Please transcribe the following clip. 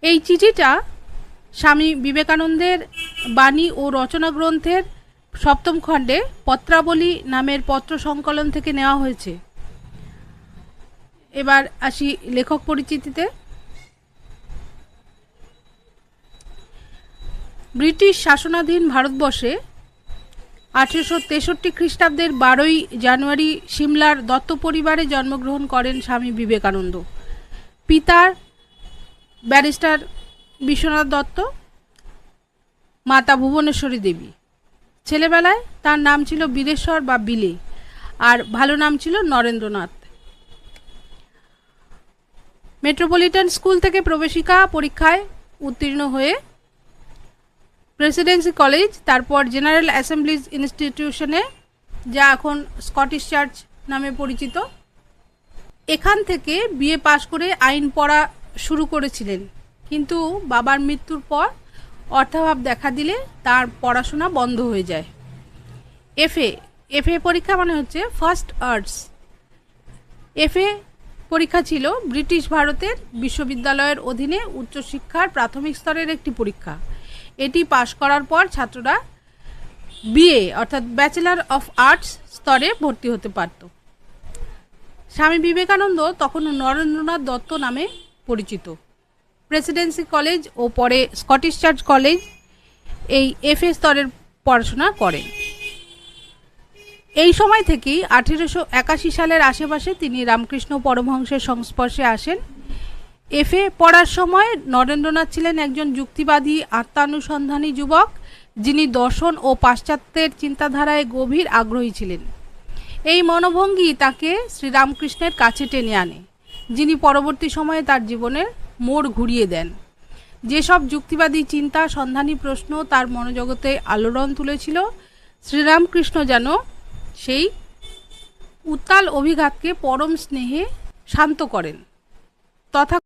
এই চিঠিটা স্বামী বিবেকানন্দের বাণী ও রচনা গ্রন্থের সপ্তম খণ্ডে পত্রাবলী নামের পত্র সংকলন থেকে নেওয়া হয়েছে। এবার আসি লেখক পরিচিতিতে। ব্রিটিশ শাসনাধীন ভারতবর্ষে 1863 খ্রিস্টাব্দের 12ই জানুয়ারি সিমলার দত্ত পরিবারে জন্মগ্রহণ করেন স্বামী বিবেকানন্দ। পিতার ব্যারিস্টার বিশ্বনাথ দত্ত, মাতা ভুবনেশ্বরী দেবী। ছেলেবেলায় তার নাম ছিল বীরেশ্বর বা বিলে, আর ভালো নাম ছিল নরেন্দ্রনাথ। মেট্রোপলিটন স্কুল থেকে প্রবেশিকা পরীক্ষায় উত্তীর্ণ হয়ে প্রেসিডেন্সি কলেজ, তারপর জেনারেল অ্যাসেম্বলিজ ইনস্টিটিউশনে, যা এখন স্কটিশ চার্চ নামে পরিচিত, এখান থেকে বিএ পাশ করে আইন পড়া শুরু করেছিলেন। কিন্তু বাবার মৃত্যুর পর অর্থাভাব দেখা দিলে তার পড়াশোনা বন্ধ হয়ে যায়। এফএ পরীক্ষা মানে হচ্ছে ফার্স্ট আর্টস। এফএ পরীক্ষা ছিল ব্রিটিশ ভারতের বিশ্ববিদ্যালয়ের অধীনে উচ্চশিক্ষার প্রাথমিক স্তরের একটি পরীক্ষা। এটি পাশ করার পর ছাত্ররা বিএ অর্থাৎ ব্যাচেলর অফ আর্টস স্তরে ভর্তি হতে পারত। স্বামী বিবেকানন্দ তখন নরেন্দ্রনাথ দত্ত নামে পরিচিত। প্রেসিডেন্সি কলেজ ও পরে স্কটিশ চার্চ কলেজ এই এফএ স্তরের পড়াশোনা করেন। এই সময় থেকেই 1881 সালের আশেপাশে তিনি রামকৃষ্ণ পরমহংসের সংস্পর্শে আসেন। এফএ পড়ার সময় নরেন্দ্রনাথ ছিলেন একজন যুক্তিবাদী আত্মানুসন্ধানী যুবক, যিনি দর্শন ও পাশ্চাত্যের চিন্তাধারায় গভীর আগ্রহী ছিলেন। এই মনোভঙ্গি তাকে শ্রীরামকৃষ্ণের কাছে টেনে আনে, যিনি পরবর্তী সময়ে তার জীবনের মোড় ঘুরিয়ে দেন। যেসব যুক্তিবাদী চিন্তা, সন্ধানী প্রশ্ন তার মনোজগতে আলোড়ন তুলেছিল, শ্রীরামকৃষ্ণ যেন সেই উত্তাল অভিঘাতকে পরম স্নেহে শান্ত করেন। তথা